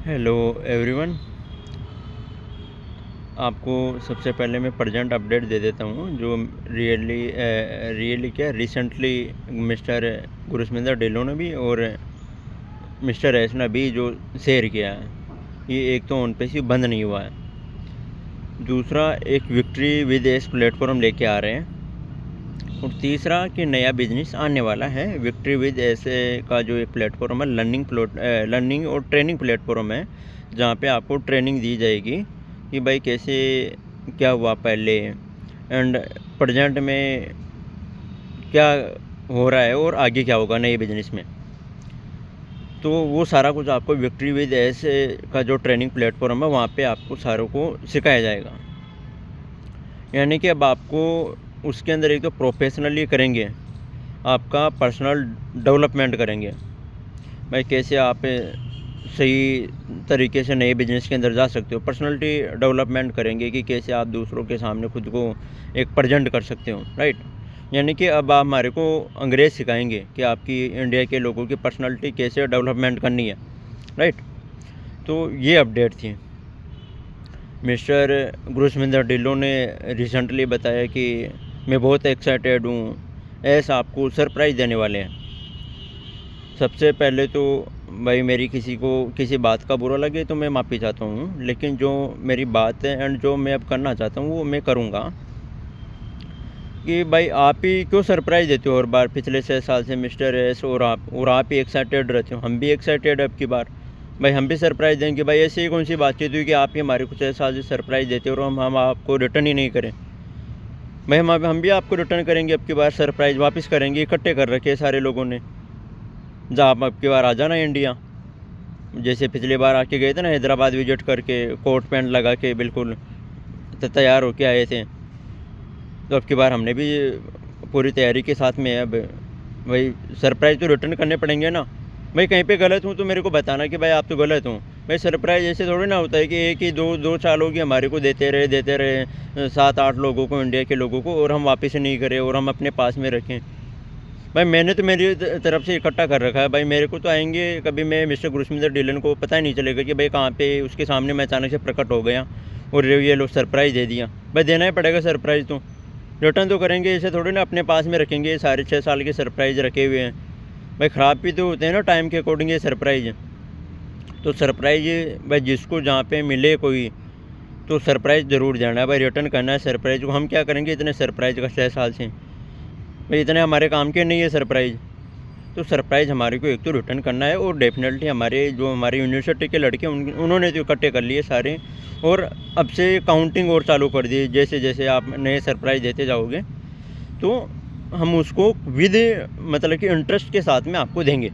Hello everyone. आपको सबसे पहले मैं प्रेजेंट अपडेट दे देता हूँ जो रियली क्या रिसेंटली मिस्टर गुरस्मिंदर ढिल्लों ने भी और मिस्टर एस ने भी जो शेयर किया है, ये एक तो ऑन पे से बंद नहीं हुआ है। दूसरा, एक विक्ट्री विद एस प्लेटफॉर्म लेके आ रहे हैं। और तीसरा कि नया बिजनेस आने वाला है विक्ट्री विद ऐसे का जो एक प्लेटफॉर्म है, लर्निंग और ट्रेनिंग प्लेटफॉर्म है, जहाँ पे आपको ट्रेनिंग दी जाएगी कि भाई कैसे क्या हुआ पहले एंड प्रेजेंट में क्या हो रहा है और आगे क्या होगा नए बिजनेस में। तो वो सारा कुछ आपको विक्ट्री विद ऐसे का जो ट्रेनिंग प्लेटफॉर्म है वहाँ पे आपको सारों को सिखाया जाएगा। यानी कि अब आपको उसके अंदर एक तो प्रोफेशनली करेंगे, आपका पर्सनल डेवलपमेंट करेंगे, भाई कैसे आप सही तरीके से नए बिजनेस के अंदर जा सकते हो। पर्सनालिटी डेवलपमेंट करेंगे कि कैसे आप दूसरों के सामने खुद को एक प्रेजेंट कर सकते हो, राइट। यानी कि अब आप हमारे को अंग्रेज़ सिखाएंगे कि आपकी इंडिया के लोगों की पर्सनालिटी कैसे डेवलपमेंट करनी है, राइट। तो ये अपडेट थी। मिस्टर गुरस्मिंदर ढिल्लों ने रिसेंटली बताया कि मैं बहुत एक्साइटेड हूँ, ऐसा आपको सरप्राइज़ देने वाले हैं। सबसे पहले तो भाई मेरी किसी को किसी बात का बुरा लगे तो मैं माफ़ी चाहता हूँ, लेकिन जो मेरी बात है एंड जो मैं अब करना चाहता हूँ वो मैं करूँगा। कि भाई आप ही क्यों सरप्राइज़ देते हो हर बार, पिछले 6 साल से मिस्टर एस और आप ही एक्साइटेड रहते हो, हम भी एक्साइटेड अब की बार भाई हम भी सरप्राइज़ देंगे। भाई ऐसी कौन सी बातचीत हुई कि आप ही हमारे को 6 साल से सरप्राइज़ देते हो और हम आपको रिटर्न ही नहीं करें। भाई हम भी आपको रिटर्न करेंगे, अब की बार सरप्राइज़ वापस करेंगे। इकट्ठे कर रखे सारे लोगों ने, जहाँ आप अब की बार आ जाना इंडिया। जैसे पिछली बार आके गए थे ना हैदराबाद विजिट करके, कोट पैंट लगा के बिल्कुल तैयार होके आए थे। तो अब की बार हमने भी पूरी तैयारी के साथ में अब भाई सरप्राइज़ तो रिटर्न करने पड़ेंगे ना। भाई कहीं पे गलत हूँ तो मेरे को बताना कि भाई आप तो गलत हो। भाई सरप्राइज़ ऐसे थोड़ी ना होता है कि एक ही दो साल होगी हमारे को देते रहे 7-8 लोगों को, इंडिया के लोगों को, और हम वापस नहीं करें और हम अपने पास में रखें। भाई मैंने तो मेरी तरफ से इकट्ठा कर रखा है। भाई मेरे को तो आएंगे कभी, मैं मिस्टर गुरस्मिंदर ढिल्लों को पता ही नहीं चलेगा कि भाई कहाँ पे उसके सामने मैं अचानक से प्रकट हो गया और ये लोग सरप्राइज़ दे दिया। भाई देना ही पड़ेगा सरप्राइज़, तो रिटर्न तो करेंगे, ऐसे थोड़ी ना अपने पास में रखेंगे। सारे 6 साल के सरप्राइज़ रखे हुए हैं भाई, ख़राब भी तो होते हैं ना टाइम के अकॉर्डिंग ये सरप्राइज़। तो सरप्राइज़ भाई जिसको जहाँ पे मिले कोई तो सरप्राइज़ ज़रूर देना है भाई, रिटर्न करना है सरप्राइज़ को। हम क्या करेंगे इतने सरप्राइज़ का 6 साल से, भाई इतने हमारे काम के नहीं है सरप्राइज़। तो सरप्राइज़ हमारे को एक तो रिटर्न करना है, और डेफिनेटली हमारे यूनिवर्सिटी के लड़के उन्होंने तो इकट्ठे कर लिए सारे, और अब से काउंटिंग और चालू कर दी। जैसे जैसे आप नए सरप्राइज़ देते जाओगे तो हम उसको विद मतलब कि इंटरेस्ट के साथ में आपको देंगे।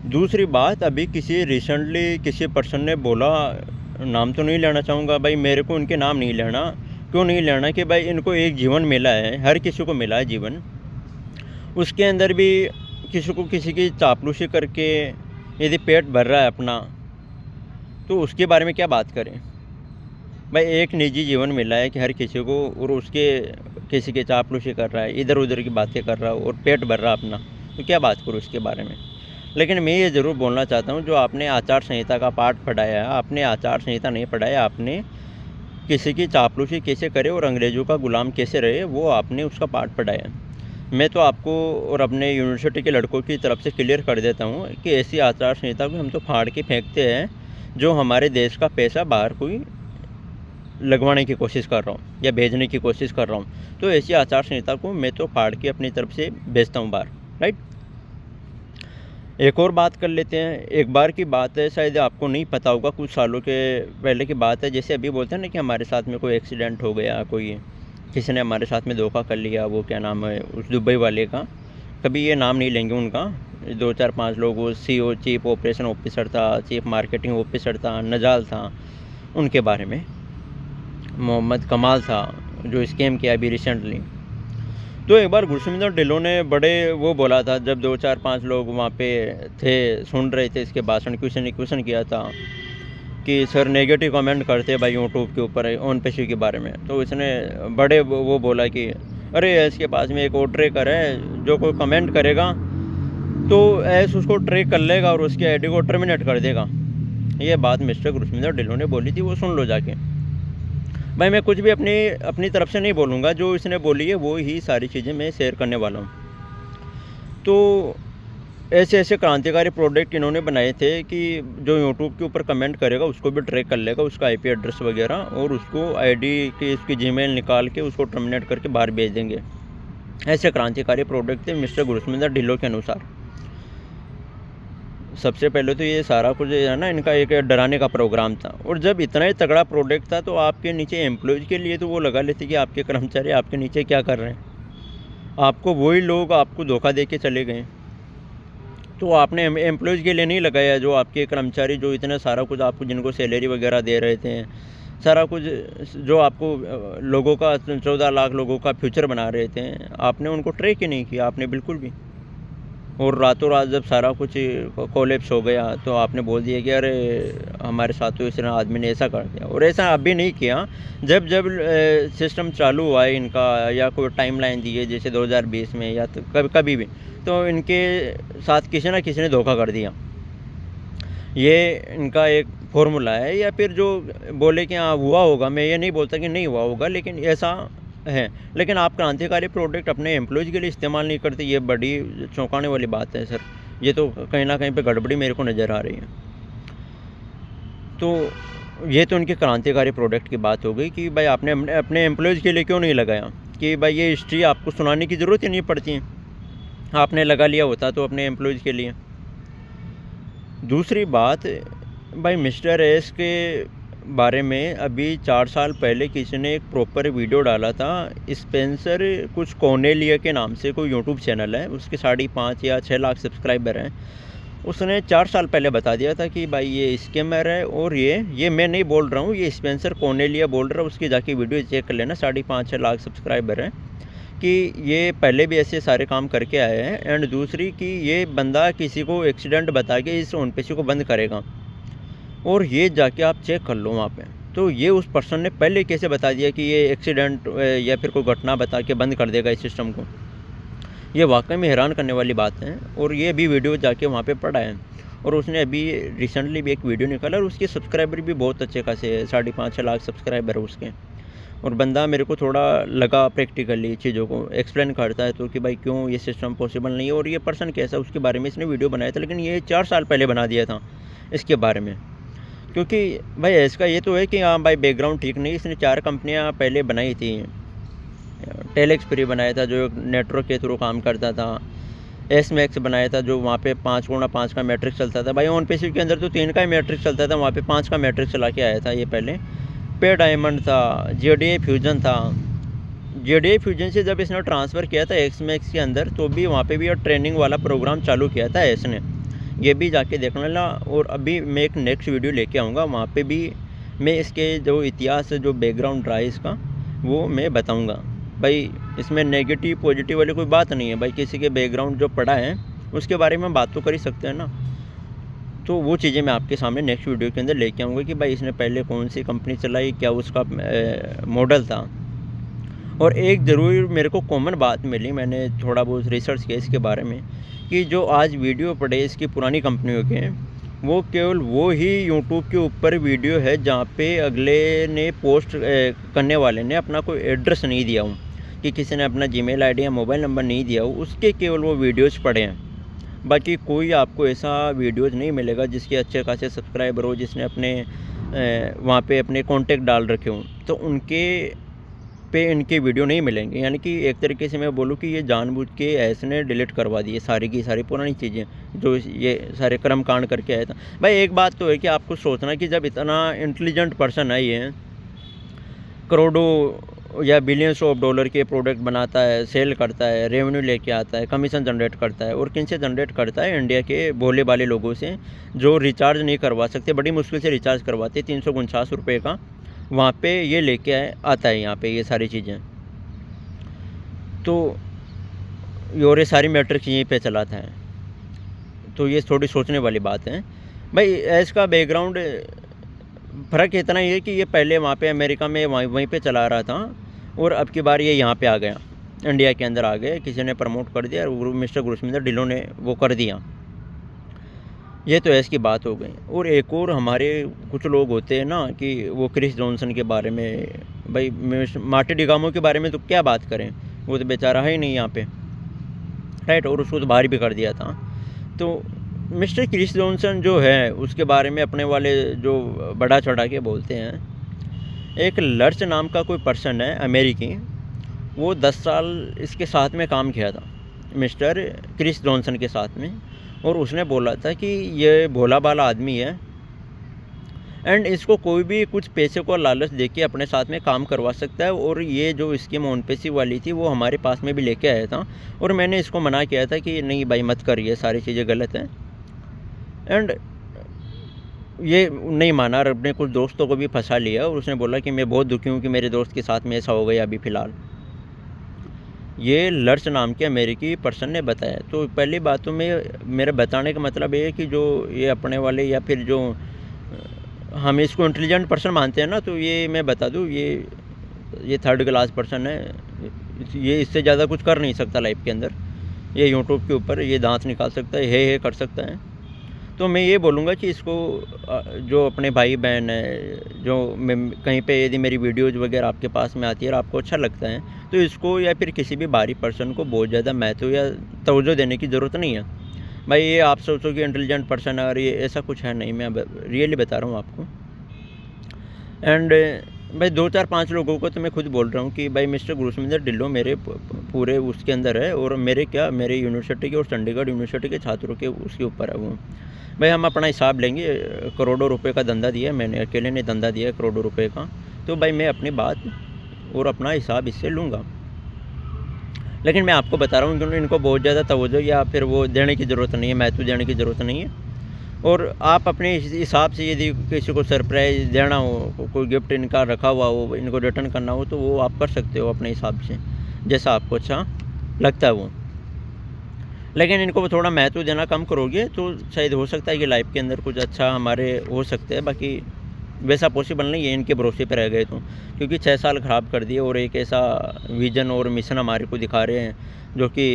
दूसरी बात, अभी रिसेंटली किसी पर्सन ने बोला, नाम तो नहीं लेना चाहूँगा भाई, मेरे को उनके नाम नहीं लेना। क्यों नहीं लेना कि भाई इनको एक जीवन मिला है, हर किसी को मिला है जीवन, उसके अंदर भी किसी को किसी की चापलूसी करके यदि पेट भर रहा है अपना, तो उसके बारे में क्या बात करें। भाई एक निजी जीवन मिला है कि हर किसी को, और उसके किसी की चापलूसी कर रहा है, इधर उधर की बातें कर रहा है और पेट भर रहा है अपना, तो क्या बात करूँ उसके बारे में। लेकिन मैं ये ज़रूर बोलना चाहता हूँ, जो आपने आचार संहिता का पाठ पढ़ाया है, आपने आचार संहिता नहीं पढ़ाया, आपने किसी की चापलूसी कैसे करे और अंग्रेज़ों का गुलाम कैसे रहे वो आपने उसका पाठ पढ़ाया है। मैं तो आपको और अपने यूनिवर्सिटी के लड़कों की तरफ से क्लियर कर देता हूँ कि ऐसी आचार संहिता को हम तो फाड़ के फेंकते हैं जो हमारे देश का पैसा बाहर कोई लगवाने की कोशिश कर रहा हूँ या भेजने की कोशिश कर रहा हूँ। तो ऐसी आचार संहिता को मैं तो फाड़ के अपनी तरफ से भेजता हूँ बाहर, राइट। एक और बात कर लेते हैं। एक बार की बात है, शायद आपको नहीं पता होगा, कुछ सालों के पहले की बात है। जैसे अभी बोलते हैं ना कि हमारे साथ में कोई एक्सीडेंट हो गया, कोई किसी ने हमारे साथ में धोखा कर लिया, वो क्या नाम है उस दुबई वाले का, कभी ये नाम नहीं लेंगे उनका। 2-4-5 लोग, वो CEO चीफ ऑपरेशन ऑफिसर था, चीफ मार्केटिंग ऑफिसर था, नजाल था, उनके बारे में। मोहम्मद कमाल था जो स्कैम किया अभी रिसेंटली। तो एक बार गुरस्मिंदर ढिल्लों ने बड़े वो बोला था, जब 2-4-5 लोग वहाँ पे थे सुन रहे थे इसके भाषण, किसी ने क्वेश्चन किया था कि सर नेगेटिव कमेंट करते भाई यूट्यूब के ऊपर ओन पेशी के बारे में। तो इसने बड़े वो बोला कि अरे इसके पास में एक और ट्रैकर है, जो कोई कमेंट करेगा तो ऐस उसको ट्रैक कर लेगा और उसकी आईडी को टर्मिनेट कर देगा। ये बात मिस्टर गुरस्मिंदर ढिल्लों ने बोली थी, वो सुन लो जाके। भाई मैं कुछ भी अपनी तरफ से नहीं बोलूँगा, जो इसने बोली है वो ही सारी चीज़ें मैं शेयर करने वाला हूँ। तो ऐसे ऐसे क्रांतिकारी प्रोडक्ट इन्होंने बनाए थे कि जो यूट्यूब के ऊपर कमेंट करेगा उसको भी ट्रैक कर लेगा, उसका आईपी एड्रेस वगैरह, और उसको आईडी की उसकी जीमेल निकाल के उसको टर्मिनेट करके बाहर भेज देंगे। ऐसे क्रांतिकारी प्रोडक्ट थे मिस्टर गुरस्मिंदर ढिल्लों के अनुसार। सबसे पहले तो ये सारा कुछ है ना, इनका एक डराने का प्रोग्राम था। और जब इतना ही तगड़ा प्रोडक्ट था तो आपके नीचे एम्प्लॉयज़ के लिए तो वो लगा लेते कि आपके कर्मचारी आपके नीचे क्या कर रहे हैं। आपको वही लोग आपको धोखा दे के चले गए। तो आपने एम्प्लॉयज़ के लिए नहीं लगाया, जो आपके कर्मचारी जो इतना सारा कुछ आपको जिनको सैलरी वगैरह दे रहे थे, सारा कुछ जो आपको लोगों का 14 लाख लोगों का फ्यूचर बना रहे थे, आपने उनको ट्रैक ही नहीं किया, आपने बिल्कुल भी। और रातों रात जब सारा कुछ कोलैप्स हो गया तो आपने बोल दिया कि अरे हमारे साथ तो इस आदमी ने ऐसा कर दिया। और ऐसा अभी नहीं किया, जब जब सिस्टम चालू हुआ है इनका, या कोई टाइमलाइन दी है जैसे 2020 में या तो कभी भी, तो इनके साथ किसी ना किसी ने धोखा कर दिया। ये इनका एक फॉर्मूला है। या फिर जो बोले कि हाँ हुआ होगा, मैं ये नहीं बोलता कि नहीं हुआ होगा, लेकिन ऐसा है। लेकिन आप क्रांतिकारी प्रोडक्ट अपने एम्प्लॉयज़ के लिए इस्तेमाल नहीं करते, ये बड़ी चौंकाने वाली बात है सर। ये तो कहीं ना कहीं पे गड़बड़ी मेरे को नज़र आ रही है। तो ये तो उनके क्रांतिकारी प्रोडक्ट की बात हो गई कि भाई आपने अपने एम्प्लॉयज़ के लिए क्यों नहीं लगाया, कि भाई ये हिस्ट्री आपको सुनाने की ज़रूरत ही नहीं पड़ती है, आपने लगा लिया होता तो अपने एम्प्लॉयज़ के लिए। दूसरी बात, भाई मिस्टर एस के बारे में अभी 4 साल पहले किसी ने एक प्रॉपर वीडियो डाला था। स्पेंसर कुछ कॉर्नेलिया के नाम से कोई यूट्यूब चैनल है, उसके 5.5 या 6 लाख सब्सक्राइबर हैं। उसने 4 साल पहले बता दिया था कि भाई ये स्कैमर है। और ये मैं नहीं बोल रहा हूँ, ये स्पेंसर कॉर्नेलिया बोल रहा है। उसकी जाके वीडियो चेक कर लेना, 5.5-6 लाख सब्सक्राइबर हैं, कि ये पहले भी ऐसे सारे काम करके आए हैं। एंड दूसरी कि ये बंदा किसी को एक्सीडेंट बता के इस ओन पेशी को बंद करेगा, और ये जाके आप चेक कर लो वहाँ पे। तो ये उस पर्सन ने पहले कैसे बता दिया कि ये एक्सीडेंट या फिर कोई घटना बता के बंद कर देगा इस सिस्टम को। ये वाकई में हैरान करने वाली बात है। और ये भी वीडियो जाके वहाँ पे पड़ा है। और उसने अभी रिसेंटली भी एक वीडियो निकाला, और उसके सब्सक्राइबर भी बहुत अच्छे खासे है, 5.5-6 लाख सब्सक्राइबर है उसके। और बंदा मेरे को थोड़ा लगा प्रैक्टिकली चीज़ों को एक्सप्लेन करता है तो कि भाई क्यों ये सिस्टम पॉसिबल नहीं है, और ये पर्सन कैसा, उसके बारे में इसने वीडियो बनाया था। लेकिन ये 4 साल पहले बना दिया था इसके बारे में। क्योंकि भाई इसका ये तो है कि हाँ भाई बैकग्राउंड ठीक नहीं। इसने 4 कंपनियां पहले बनाई थी। टेलेक्स फ्री बनाया था जो एक नेटवर्क के थ्रू काम करता था। एस मैक्स बनाया था जो वहाँ पे 5x5 का मैट्रिक्स चलता था। भाई ऑन पेसिव के अंदर तो 3 का ही मैट्रिक्स चलता था, वहाँ पे 5 का मैट्रिक्स चला के आया था ये पहले। पे डायमंड था, जेडीए फ्यूजन था। जेडीए फ्यूजन से जब इसने ट्रांसफ़र किया था एक्स मैक्स के अंदर, तो भी वहाँ पे भी ट्रेनिंग वाला प्रोग्राम चालू किया था इसने। ये भी जाके देखने ला। और अभी मैं एक नेक्स्ट वीडियो लेके आऊँगा, वहाँ पे भी मैं इसके जो इतिहास जो बैकग्राउंड रहा है इसका, वो मैं बताऊँगा। भाई इसमें नेगेटिव पॉजिटिव वाली कोई बात नहीं है। भाई किसी के बैकग्राउंड जो पढ़ा है उसके बारे में बात तो कर ही सकते हैं ना। तो वो चीज़ें मैं आपके सामने नेक्स्ट वीडियो के अंदर लेके आऊँगा कि भाई इसने पहले कौन सी कंपनी चलाई, क्या उसका मॉडल था। और एक ज़रूर मेरे को कॉमन बात मिली, मैंने थोड़ा बहुत रिसर्च किया इसके बारे में, कि जो आज वीडियो पड़े इसकी पुरानी कंपनियों के, वो केवल वो ही यूट्यूब के ऊपर वीडियो है जहाँ पे अगले ने पोस्ट करने वाले ने अपना कोई एड्रेस नहीं दिया हो, कि किसी ने अपना जीमेल आईडी या मोबाइल नंबर नहीं दिया हो, उसके केवल वो वीडियोज़ पड़े हैं। बाकी कोई आपको ऐसा वीडियोज़ नहीं मिलेगा जिसके अच्छे खासे सब्सक्राइबर हो, जिसने अपने वहाँ पे अपने कॉन्टैक्ट डाल रखे हों, तो उनके पे इनके वीडियो नहीं मिलेंगे। यानी कि एक तरीके से मैं बोलूँ कि ये जानबूझ के ऐसे ने डिलीट करवा दिए सारी की सारी पुरानी चीज़ें जो ये सारे कर्म कांड करके आया था। भाई एक बात तो है कि आपको सोचना कि जब इतना इंटेलिजेंट पर्सन आई है, करोड़ों या बिलियंस ऑफ डॉलर के प्रोडक्ट बनाता है, सेल करता है, रेवेन्यू लेके आता है, कमीशन जनरेट करता है, और किन से जनरेट करता है? इंडिया के भोले भाले लोगों से जो रिचार्ज नहीं करवा सकते, बड़ी मुश्किल से रिचार्ज करवाते, 349 रुपये का वहाँ पे ये लेके आता है यहाँ पे ये सारी चीज़ें। तो और ये सारी मैट्रिक्स यहीं पे चलाता है। तो ये थोड़ी सोचने वाली बात है। भाई इसका बैकग्राउंड फ़र्क इतना ही है कि ये पहले वहाँ पे अमेरिका में वहीं पे चला रहा था, और अब की बार ये यहाँ पे आ गया, इंडिया के अंदर आ गया, किसी ने प्रमोट कर दिया और मिस्टर गुरस्मिंदर ढिल्लों ने वो कर दिया। ये तो ऐसी बात हो गई। और एक और हमारे कुछ लोग होते हैं ना कि वो क्रिस जॉनसन के बारे में, भाई मार्टी डिगामो के बारे में तो क्या बात करें, वो तो बेचारा है ही नहीं यहाँ पे, राइट, और उसको तो बाहर भी कर दिया था। तो मिस्टर क्रिस जॉनसन जो है उसके बारे में अपने वाले जो बढ़ा चढ़ा के बोलते हैं। एक लर्च नाम का कोई पर्सन है अमेरिकी, वो 10 साल इसके साथ में काम किया था मिस्टर क्रिस जॉनसन के साथ में, और उसने बोला था कि ये भोला भाला आदमी है एंड इसको कोई भी कुछ पैसे को लालच देके अपने साथ में काम करवा सकता है। और ये जो स्कीम ओनपेसी वाली थी वो हमारे पास में भी लेके आया था, और मैंने इसको मना किया था कि नहीं भाई मत कर, ये सारी चीज़ें गलत हैं। एंड ये नहीं माना और अपने कुछ दोस्तों को भी फंसा लिया, और उसने बोला कि मैं बहुत दुखी हूँ कि मेरे दोस्त के साथ में ऐसा हो गया अभी फ़िलहाल। ये लर्च नाम के अमेरिकी पर्सन ने बताया। तो पहली बातों में मेरा बताने का मतलब ये है कि जो ये अपने वाले या फिर जो हम इसको इंटेलिजेंट पर्सन मानते हैं ना, तो ये मैं बता दूँ, ये थर्ड क्लास पर्सन है। ये इससे ज़्यादा कुछ कर नहीं सकता लाइफ के अंदर। ये यूट्यूब के ऊपर ये दांत निकाल सकता है, हे कर सकता है। तो मैं ये बोलूँगा कि इसको जो अपने भाई बहन है, जो कहीं पे यदि मेरी वीडियोज़ वगैरह आपके पास में आती है और आपको अच्छा लगता है, तो इसको या फिर किसी भी बाहरी पर्सन को बहुत ज़्यादा महत्व या तवज्जो देने की ज़रूरत नहीं है। भाई ये आप सोचो कि इंटेलिजेंट पर्सन है, और ये ऐसा कुछ है नहीं, मैं रियली बता रहा हूँ आपको। एंड भाई 2 4 5 लोगों को तो मैं खुद बोल रहा हूँ कि भाई मिस्टर गुरसमिंदर ढिल्लों मेरे पूरे उसके अंदर है, और मेरे यूनिवर्सिटी के और चंडीगढ़ यूनिवर्सिटी के छात्रों के उसके ऊपर है वो। भाई हम अपना हिसाब लेंगे। करोड़ों रुपए का धंधा दिया मैंने, अकेले ने धंधा दिया करोड़ों रुपए का, तो भाई मैं अपनी बात और अपना हिसाब इससे लूँगा। लेकिन मैं आपको बता रहा हूँ कि इनको बहुत ज़्यादा तवज्जो या फिर वो देने की ज़रूरत नहीं है, महत्व देने की ज़रूरत नहीं है। और आप अपने हिसाब से यदि किसी को सरप्राइज़ देना हो, कोई गिफ्ट इनका रखा हुआ हो, इनको रिटर्न करना हो, तो वो आप कर सकते हो अपने हिसाब से, जैसा आपको अच्छा लगता है वो। लेकिन इनको थोड़ा महत्व देना कम करोगे तो शायद हो सकता है कि लाइफ के अंदर कुछ अच्छा हमारे हो सकते हैं। बाकी वैसा पॉसिबल नहीं है इनके भरोसे पर रह गए तो, क्योंकि 6 साल ख़राब कर दिए और एक ऐसा विज़न और मिशन हमारे को दिखा रहे हैं जो कि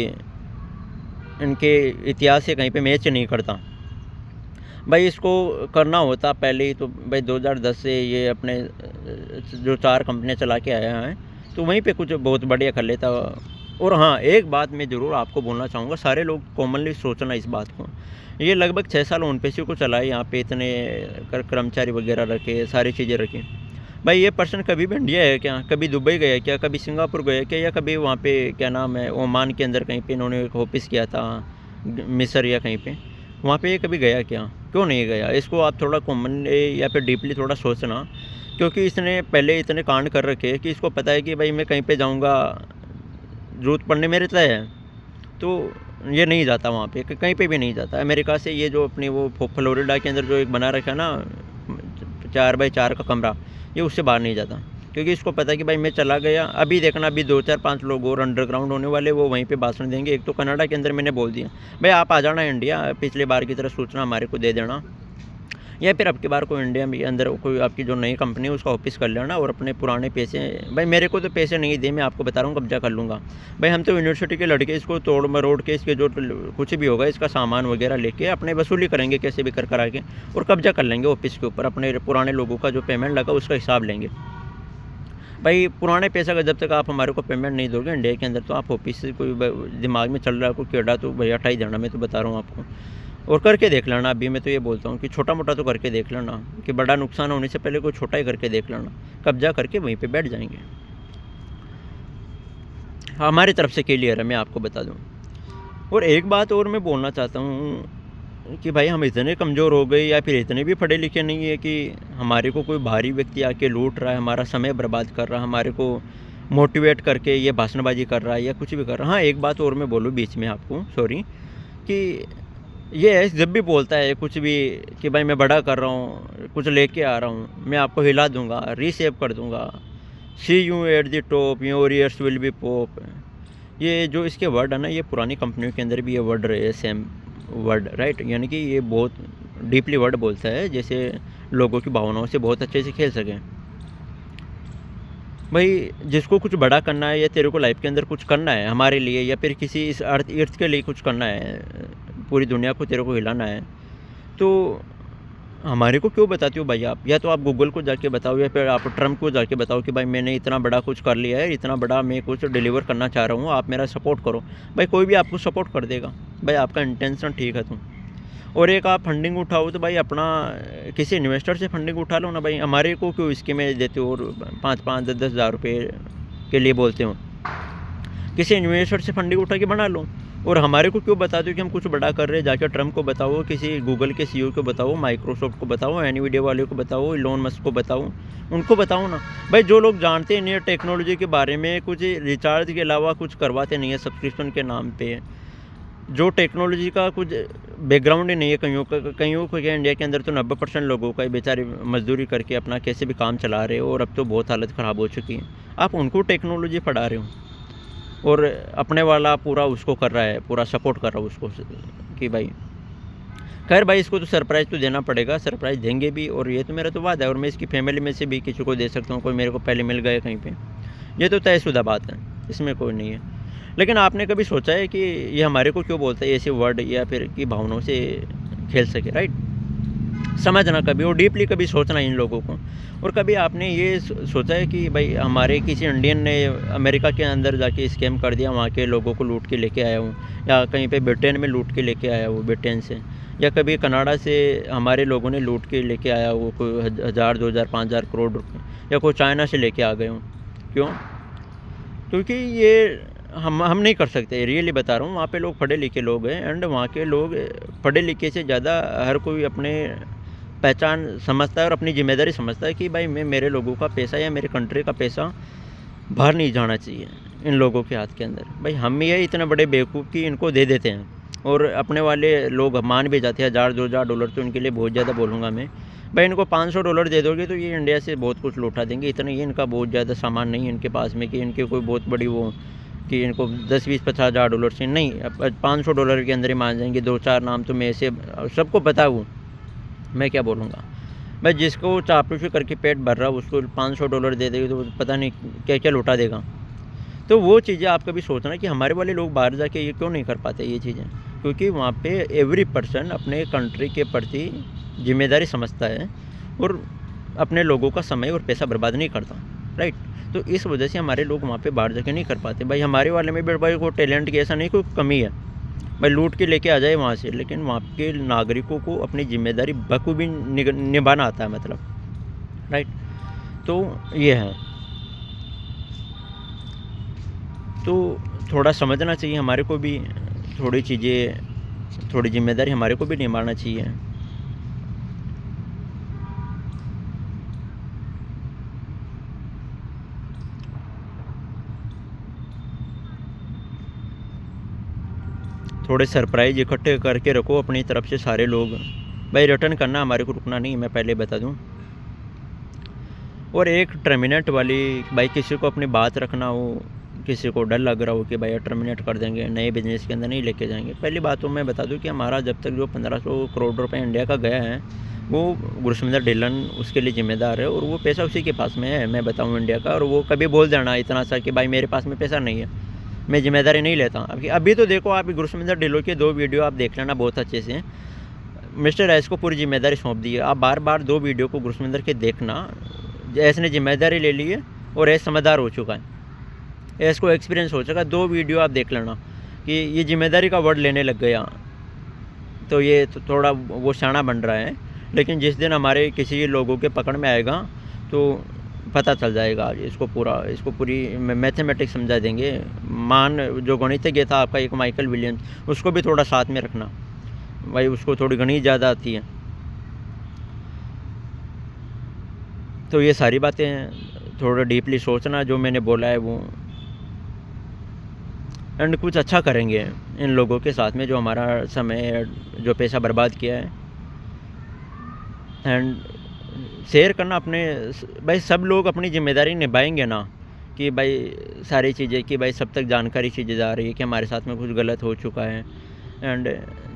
इनके इतिहास से कहीं पे मैच नहीं करता। भाई इसको करना होता पहले ही तो भाई 2010 से ये अपने जो 4 कंपनियाँ चला के आया है, तो वहीं पे कुछ बहुत बढ़िया कर लेता। और हाँ, एक बात मैं ज़रूर आपको बोलना चाहूँगा, सारे लोग कॉमनली सोचना इस बात को, ये लगभग 6 साल ओनपेसी को चलाए, यहाँ पे इतने कर्मचारी वगैरह रखे, सारी चीज़ें रखी। भाई ये पर्सन कभी भी इंडिया है क्या, कभी दुबई गया क्या, कभी सिंगापुर गया क्या, या कभी वहाँ पे क्या नाम है ओमान के अंदर कहीं पे इन्होंने एक ऑफिस किया था, मिस्र या कहीं पे, वहाँ पे ये कभी गया क्या, क्यों नहीं गया? इसको आप थोड़ा कॉमनली या फिर डीपली थोड़ा सोचना, क्योंकि इसने पहले इतने कांड कर रखे कि इसको पता है कि भाई मैं कहीं पे जाऊँगा ज़रूरत पड़ने मेरे तय है, तो ये नहीं जाता वहाँ पे, कहीं पे भी नहीं जाता। अमेरिका से ये जो अपनी वो फ्लोरिडा के अंदर जो एक बना रखा है ना 4 बाई 4 का कमरा, ये उससे बाहर नहीं जाता, क्योंकि इसको पता है कि भाई मैं चला गया, अभी देखना अभी 2 4 5 लोग और अंडरग्राउंड होने वाले, वो वहीं पे भाषण देंगे। एक तो कनाडा के अंदर मैंने बोल दिया भाई आप आ जाना इंडिया, पिछली बार की तरह सूचना हमारे को दे देना, या फिर अब की बार को इंडिया में अंदर कोई आपकी जो नई कंपनी है उसका ऑफिस कर लेना, और अपने पुराने पैसे, भाई मेरे को तो पैसे नहीं दे, मैं आपको बता रहा हूँ कब्जा कर लूँगा। भाई हम तो यूनिवर्सिटी के लड़के, इसको तोड़ मरोड़ के इसके जो कुछ भी होगा इसका सामान वगैरह लेके अपने वसूली करेंगे कैसे भी कर करा के, और कब्जा कर लेंगे ऑफिस के ऊपर। अपने पुराने लोगों का जो पेमेंट लगा उसका हिसाब लेंगे। भाई पुराने पैसा का जब तक आप हमारे को पेमेंट नहीं दोगे इंडिया के अंदर, तो आप ऑफिस से कोई दिमाग में चल रहा है कोई कीड़ा, तो भैया हटा ही देना, मैं तो बता रहा हूँ आपको। और करके देख लेना, अभी मैं तो ये बोलता हूँ कि छोटा मोटा तो करके देख लेना, कि बड़ा नुकसान होने से पहले कोई छोटा ही करके देख लेना, कब्जा करके वहीं पे बैठ जाएंगे। हमारी तरफ से क्लियर है, मैं आपको बता दूँ। और एक बात और मैं बोलना चाहता हूँ कि भाई हम इतने कमज़ोर हो गए या फिर इतने भी पढ़े लिखे नहीं है कि हमारे को कोई बाहरी व्यक्ति आके लूट रहा है, हमारा समय बर्बाद कर रहा है, हमारे को मोटिवेट करके ये भाषणबाजी कर रहा है या कुछ भी कर रहा है। हाँ, एक बात और मैं बोलूँ बीच में आपको, सॉरी, कि ये जब भी बोलता है कुछ भी कि भाई मैं बड़ा कर रहा हूँ, कुछ लेके आ रहा हूँ, मैं आपको हिला दूंगा, रीसेव कर दूंगा, see you at the top, your ears will be pop, ये जो इसके वर्ड है ना, ये पुरानी कंपनियों के अंदर भी ये वर्ड रहे, सेम वर्ड, राइट, यानी कि ये बहुत डीपली वर्ड बोलता है, जैसे लोगों की भावनाओं से बहुत अच्छे से खेल सकें। भाई जिसको कुछ बड़ा करना है या तेरे को लाइफ के अंदर कुछ करना है हमारे लिए, या फिर किसी इस अर्थ के लिए कुछ करना है, पूरी दुनिया को तेरे को हिलाना है, तो हमारे को क्यों बताते हो भाई आप? या तो आप गूगल को जाके बताओ या फिर आप ट्रम्प को जाके बताओ कि भाई मैंने इतना बड़ा कुछ कर लिया है, इतना बड़ा मैं कुछ डिलीवर करना चाह रहा हूँ, आप मेरा सपोर्ट करो। भाई कोई भी आपको सपोर्ट कर देगा, भाई आपका इंटेंशन ठीक है तो। और एक आप फंडिंग उठाओ तो भाई अपना किसी इन्वेस्टर से फंडिंग उठा लो ना भाई, हमारे को क्यों स्कीमें देते हो और 5-5 10-10 हज़ार रुपये के लिए बोलते हो? किसी इन्वेस्टर से फंडिंग उठा के बना लो। और हमारे को क्यों बताते हो कि हम कुछ बड़ा कर रहे हैं? जाकर ट्रम्प को बताओ, किसी गूगल के सीईओ को बताओ, माइक्रोसॉफ्ट को बताओ, एनवीडिया वाले को बताओ, इलोन मस्क को बताओ, उनको बताओ ना भाई। जो लोग जानते नहीं है टेक्नोलॉजी के बारे में, कुछ रिचार्ज के अलावा कुछ करवाते नहीं है सब्सक्रिप्शन के नाम पे, जो टेक्नोलॉजी का कुछ बैकग्राउंड ही नहीं है कईयों को क्या इंडिया के अंदर तो 90% लोगों का बेचारे मजदूरी करके अपना कैसे भी काम चला रहे हो और अब तो बहुत हालत ख़राब हो चुकी है। आप उनको टेक्नोलॉजी पढ़ा रहे हो और अपने वाला पूरा उसको कर रहा है, पूरा सपोर्ट कर रहा है उसको कि भाई खैर भाई इसको तो सरप्राइज़ तो देना पड़ेगा, सरप्राइज़ देंगे भी। और ये तो मेरा तो वादा है और मैं इसकी फैमिली में से भी किसी को दे सकता हूँ, कोई मेरे को पहले मिल गए कहीं पे, ये तो तयशुदा बात है, इसमें कोई नहीं है। लेकिन आपने कभी सोचा है कि ये हमारे को क्यों बोलता है ऐसे वर्ड या फिर की भावनाओं से खेल सके? राइट, समझना कभी और डीपली कभी सोचना इन लोगों को। और कभी आपने ये सोचा है कि भाई हमारे किसी इंडियन ने अमेरिका के अंदर जाके स्कैम कर दिया, वहाँ के लोगों को लूट के लेके आया हूँ, या कहीं पे ब्रिटेन में लूट के लेके आया हूँ ब्रिटेन से, या कभी कनाडा से हमारे लोगों ने लूट के लेके आया वो कोई 1000 2000 5000 करोड़ रुपये, या कोई चाइना से लेके आ गए हूँ? क्यों? क्योंकि ये हम नहीं कर सकते, रियली बता रहा हूँ। वहाँ पे लोग पढ़े लिखे लोग हैं एंड वहाँ के लोग पढ़े लिखे से ज़्यादा हर कोई अपने पहचान समझता है और अपनी जिम्मेदारी समझता है कि भाई मैं मेरे लोगों का पैसा या मेरे कंट्री का पैसा बाहर नहीं जाना चाहिए इन लोगों के हाथ के अंदर। भाई हम ये इतने बड़े बेवकूफ़ कि इनको दे देते हैं और अपने वाले लोग मान भी जाते हैं। 1000-2000 डॉलर तो इनके लिए बहुत ज़्यादा बोलूँगा मैं। भाई इनको 500 डॉलर दे दोगे तो ये इंडिया से बहुत कुछ लौटा देंगे। इतना ये इनका बहुत ज़्यादा सामान नहीं है इनके पास में कि इनके कोई बहुत बड़ी वो कि इनको 10-20-50 हज़ार डॉलर से नहीं, 500 डॉलर के अंदर ही मान जाएंगे। 2-4 नाम तो मैं ऐसे सबको पता हूँ, मैं क्या बोलूँगा। भाई जिसको चापलूसी करके पेट भर रहा है उसको 500 डॉलर दे देगी तो पता नहीं क्या क्या लौटा देगा। तो वो चीज़ें आप कभी सोचना कि हमारे वाले लोग बाहर जाके ये क्यों नहीं कर पाते ये चीज़ें, क्योंकि वहाँ पे एवरी पर्सन अपने कंट्री के प्रति जिम्मेदारी समझता है और अपने लोगों का समय और पैसा बर्बाद नहीं करता। राइट, तो इस वजह से हमारे लोग वहाँ पे बाहर जाके नहीं कर पाते। भाई हमारे वाले में भी भाई को टैलेंट की ऐसा नहीं कोई कमी है, भाई लूट के लेके आ जाए वहाँ से, लेकिन वहाँ के नागरिकों को अपनी जिम्मेदारी बखूबी निभाना आता है, मतलब। राइट, तो ये है। तो थोड़ा समझना चाहिए हमारे को भी, थोड़ी चीज़ें, थोड़ी जिम्मेदारी हमारे को भी निभाना चाहिए। थोड़े सरप्राइज़ इकट्ठे करके रखो अपनी तरफ से सारे लोग। भाई रिटर्न करना हमारे को रुकना नहीं, मैं पहले बता दूं। और एक टर्मिनेट वाली, भाई किसी को अपनी बात रखना हो, किसी को डर लग रहा हो कि भाई टर्मिनेट कर देंगे, नए बिजनेस के अंदर नहीं लेके जाएंगे। पहली बात तो मैं बता दूं कि हमारा जब तक जो 1500 करोड़ रुपए इंडिया का गया है वो गुरसिमंदर ढिल्लन उसके लिए ज़िम्मेदार है और वो पैसा उसी के पास में है, मैं बताऊँ इंडिया का। और वो कभी बोल देना इतना सा कि भाई मेरे पास में पैसा नहीं है, मैं जिम्मेदारी नहीं लेता। अभी तो देखो आप गुरसिमंदर ढिल्लों के 2 वीडियो आप देख लेना बहुत अच्छे से, मिस्टर ऐस को पूरी जिम्मेदारी सौंप दी है। आप बार बार 2 वीडियो को गुरसिमंदर के देखना, ऐस ने जिम्मेदारी ले ली है और ऐस समझदार हो चुका है, ऐस को एक्सपीरियंस हो चुका है। 2 वीडियो आप देख लेना कि ये जिम्मेदारी का वर्ड लेने लग गया, तो ये तो थोड़ा वो शाना बन रहा है। लेकिन जिस दिन हमारे किसी लोगों के पकड़ में आएगा तो पता चल जाएगा, इसको पूरी मैथमेटिक्स समझा देंगे। जो गणितज्ञ था आपका एक माइकल विलियम्स, उसको भी थोड़ा साथ में रखना भाई, उसको थोड़ी गणित ज़्यादा आती है। तो ये सारी बातें हैं, थोड़ा डीपली सोचना जो मैंने बोला है वो, एंड कुछ अच्छा करेंगे इन लोगों के साथ में जो हमारा समय जो पैसा बर्बाद किया है। एंड शेयर करना अपने, भाई सब लोग अपनी ज़िम्मेदारी निभाएंगे ना कि भाई सारी चीज़ें कि भाई सब तक जानकारी चीज़ें जा रही है कि हमारे साथ में कुछ गलत हो चुका है। एंड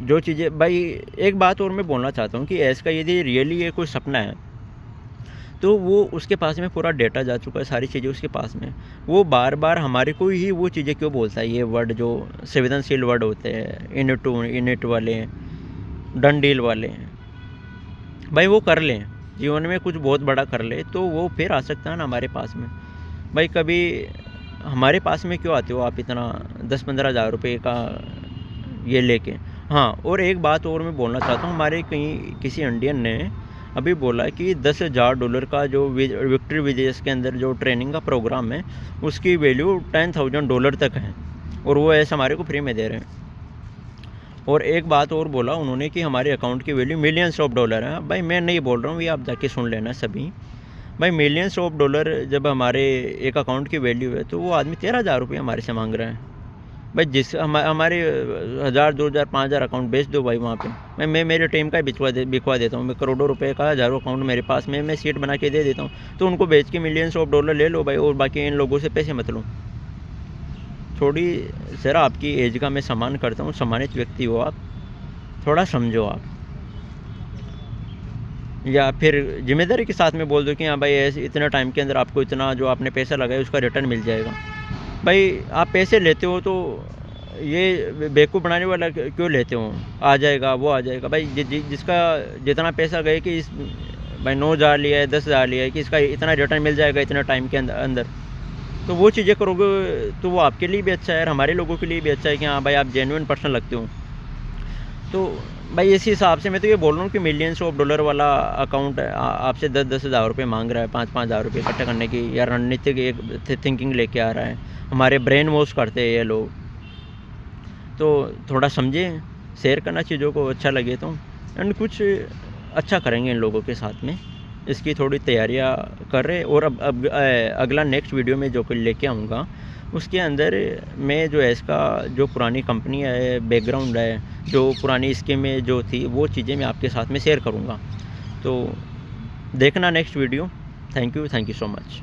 जो चीज़ें, भाई एक बात और मैं बोलना चाहता हूँ कि ऐस का यदि रियली ये कोई सपना है तो वो उसके पास में पूरा डेटा जा चुका है, सारी चीज़ें उसके पास में। वो बार बार हमारे को ही वो चीज़ें क्यों बोलता है, ये वर्ड जो संवेदनशील वर्ड होते हैं, इनिट वाले, डन डील वाले, भाई वो कर लें, जीवन में कुछ बहुत बड़ा कर ले तो वो फिर आ सकता है ना हमारे पास में। भाई कभी हमारे पास में क्यों आते हो आप इतना 10-15 हज़ार रुपये का ये लेके। हाँ, और एक बात और मैं बोलना चाहता हूँ, हमारे कहीं किसी इंडियन ने अभी बोला कि $10,000 का जो विक्ट्री विलेज के अंदर जो ट्रेनिंग का प्रोग्राम है उसकी वैल्यू $10,000 तक है, और वो ऐसा हमारे को फ्री में दे रहे हैं। और एक बात और बोला उन्होंने कि हमारे अकाउंट की वैल्यू मिलियंस ऑफ डॉलर है। भाई मैं नहीं बोल रहा हूँ, ये आप जाके सुन लेना सभी। भाई मिलियंस ऑफ डॉलर जब हमारे एक अकाउंट की वैल्यू है तो वो आदमी 13,000 रुपये हमारे से मांग रहा है। भाई जिस हमारे 1,000, 2,000, 5,000 अकाउंट बेच दो भाई वहाँ पे। मैं मेरे टीम का बिकवा देता हूँ। मैं करोड़ों रुपए का हज़ारों अकाउंट मेरे पास में, मैं सीट बना के दे देता हूँ। तो उनको बेच के मिलियंस ऑफ डॉलर ले लो भाई, और बाकी इन लोगों से पैसे मत लो। थोड़ी सर आपकी एज का मैं सम्मान करता हूँ, सम्मानित व्यक्ति हो आप, थोड़ा समझो आप। या फिर जिम्मेदारी के साथ में बोल दो कि हाँ भाई ऐसे इतना टाइम के अंदर आपको इतना जो आपने पैसा लगाया उसका रिटर्न मिल जाएगा। भाई आप पैसे लेते हो तो ये बेवकूफ़ बनाने वाला क्यों लेते हो, आ जाएगा वो आ जाएगा। भाई जिसका जितना पैसा गए कि इस भाई 9,000 लिया है, 10,000 लिया है कि इसका इतना रिटर्न मिल जाएगा इतना टाइम के अंदर, तो वो चीज़ें करोगे तो वो आपके लिए भी अच्छा है और हमारे लोगों के लिए भी अच्छा है कि हाँ भाई आप जेन्युइन पर्सन लगते हो। तो भाई इसी हिसाब से मैं तो ये बोल रहा हूँ कि मिलियंस ऑफ डॉलर वाला अकाउंट आपसे 10-10 हज़ार रुपये मांग रहा है, 5-5 हज़ार रुपये इकट्ठा करने की या रणनीतिक एक थिंकिंग लेके आ रहा है। हमारे ब्रेन वॉश करते हैं ये लोग। तो थोड़ा समझें, शेयर करना चीज़ों को अच्छा लगे तो, एंड कुछ अच्छा करेंगे इन लोगों के साथ में। इसकी थोड़ी तैयारियां कर रहे, और अब अगला नेक्स्ट वीडियो में जो कुछ लेके आऊँगा उसके अंदर मैं जो है इसका जो पुरानी कंपनी है, बैकग्राउंड है, जो पुरानी स्कीमें जो थी वो चीज़ें मैं आपके साथ में शेयर करूँगा। तो देखना next video. Thank you so much.